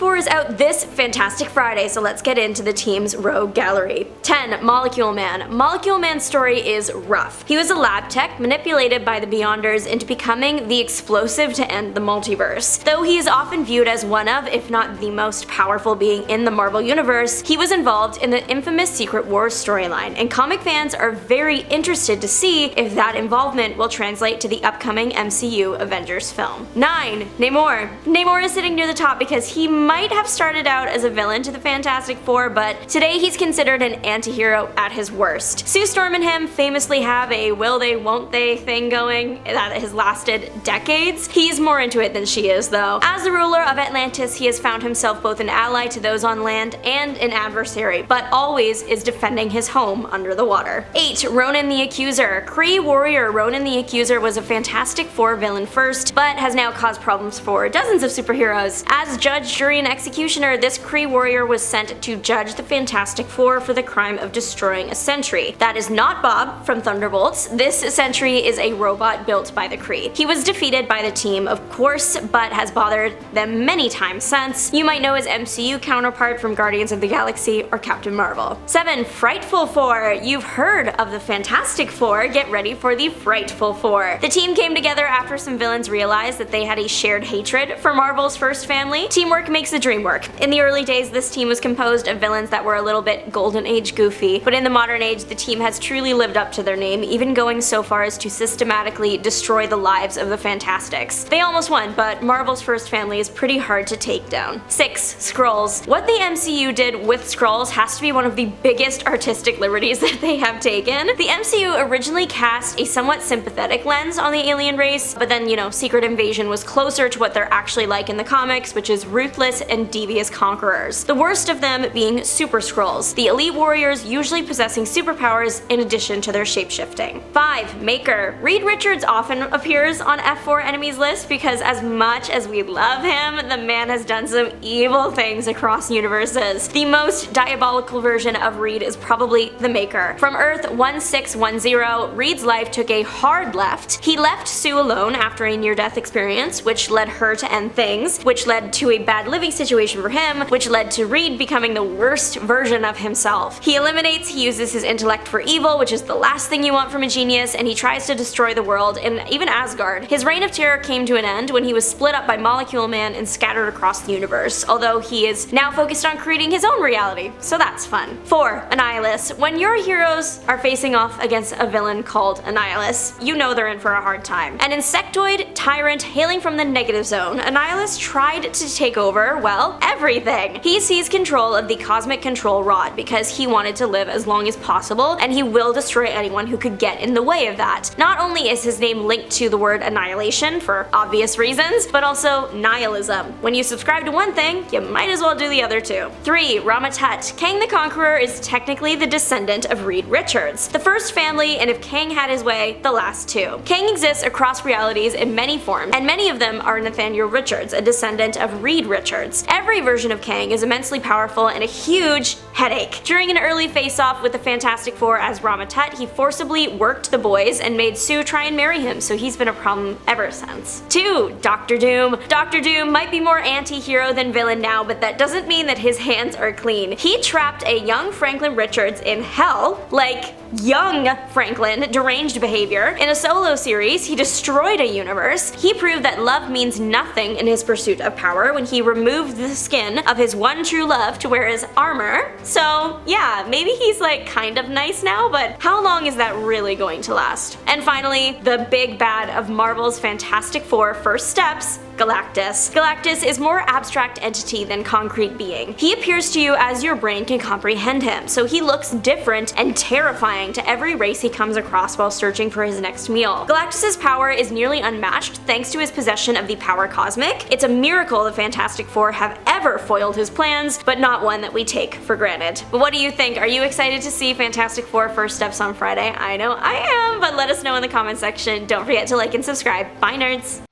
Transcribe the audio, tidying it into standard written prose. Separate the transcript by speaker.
Speaker 1: Four is out this Fantastic Friday, so let's get into the team's rogue gallery. 10. Molecule Man. Molecule Man's story is rough. He was a lab tech manipulated by the Beyonders into becoming the explosive to end the multiverse. Though he is often viewed as one of, if not the most powerful being in the Marvel Universe, he was involved in the infamous Secret Wars storyline, and comic fans are very interested to see if that involvement will translate to the upcoming MCU Avengers film. 9. Namor. Namor is sitting near the top because he might have started out as a villain to the Fantastic Four, but today he's considered an anti-hero at his worst. Sue Storm and him famously have a will they won't they thing going that has lasted decades. He's more into it than she is though. As the ruler of Atlantis, he has found himself both an ally to those on land and an adversary, but always is defending his home under the water. 8. Ronan the Accuser. Kree warrior Ronan the Accuser was a Fantastic Four villain first, but has now caused problems for dozens of superheroes. As judge, jury, and executioner, this Kree warrior was sent to judge the Fantastic Four for the crime of destroying a sentry. That is not Bob from Thunderbolts. This sentry is a robot built by the Kree. He was defeated by the team, of course, but has bothered them many times since. You might know his MCU counterpart from Guardians of the Galaxy or Captain Marvel. 7. Frightful Four. You've heard of the Fantastic Four, get ready for the Frightful Four. The team came together after some villains realized that they had a shared hatred for Marvel's first family. Teamwork makes the dream work. In the early days, this team was composed of villains that were a little bit Golden Age goofy, but in the modern age, the team has truly lived up to their name, even going so far as to systematically destroy the lives of the Fantastics. They almost won, but Marvel's first family is pretty hard to take down. 6. Skrulls. What the MCU did with Skrulls has to be one of the biggest artistic liberties that they have taken. The MCU originally cast a somewhat sympathetic lens on the alien race, but then, Secret Invasion was closer to what they're actually like in the comics, which is ruthless and devious conquerors. The worst of them being Super Skrulls, the elite warriors usually possessing superpowers in addition to their shapeshifting. 5. Maker. Reed Richards often appears on F4 enemies list because as much as we love him, the man has done some evil things across universes. The most diabolical version of Reed is probably the Maker. From Earth 1610, Reed's life took a hard left. He left Sue alone after a near-death experience, which led her to end things, which led to a bad living situation for him, which led to Reed becoming the worst version of himself. He uses his intellect for evil, which is the last thing you want from a genius, and he tries to destroy the world and even Asgard. His reign of terror came to an end when he was split up by Molecule Man and scattered across the universe, although he is now focused on creating his own reality, so that's fun. 4. Annihilus. When your heroes are facing off against a villain called Annihilus, you know they're in for a hard time. An insectoid tyrant hailing from the negative zone, Annihilus tried to take over, well, everything. He seized control of the cosmic control rod because he wanted to live as long as possible, and he will destroy anyone who could get in the way of that. Not only is his name linked to the word annihilation for obvious reasons, but also nihilism. When you subscribe to one thing, you might as well do the other too. 3. Rama-Tut. Kang the Conqueror is technically the descendant of Reed Richards, the first family, and if Kang had his way, the last two. Kang exists across realities in many forms, and many of them are Nathaniel Richards, a descendant of Reed Richards. Every version of Kang is immensely powerful and a huge headache. During an early face-off with the Fantastic Four as Rama-Tut, he forcibly worked the boys and made Sue try and marry him, so he's been a problem ever since. 2. Doctor Doom. Doctor Doom might be more anti-hero than villain now, but that doesn't mean that his hands are clean. He trapped a young Franklin Richards in hell, like young Franklin, deranged behavior. In a solo series, he destroyed a universe. He proved that love means nothing in his pursuit of power when he removed the skin of his one true love to wear his armor. So yeah, maybe he's like kind of nice now, but how long is that really going to last? And finally, the big bad of Marvel's Fantastic Four first steps, Galactus. Galactus is more abstract entity than concrete being. He appears to you as your brain can comprehend him, so he looks different and terrifying to every race he comes across while searching for his next meal. Galactus's power is nearly unmatched thanks to his possession of the power cosmic. It's a miracle the Fantastic Four have ever foiled his plans, but not one that we take for granted. But what do you think? Are you excited to see Fantastic Four first steps on Friday? I know I am, but let us know in the comment section. Don't forget to like and subscribe. Bye nerds!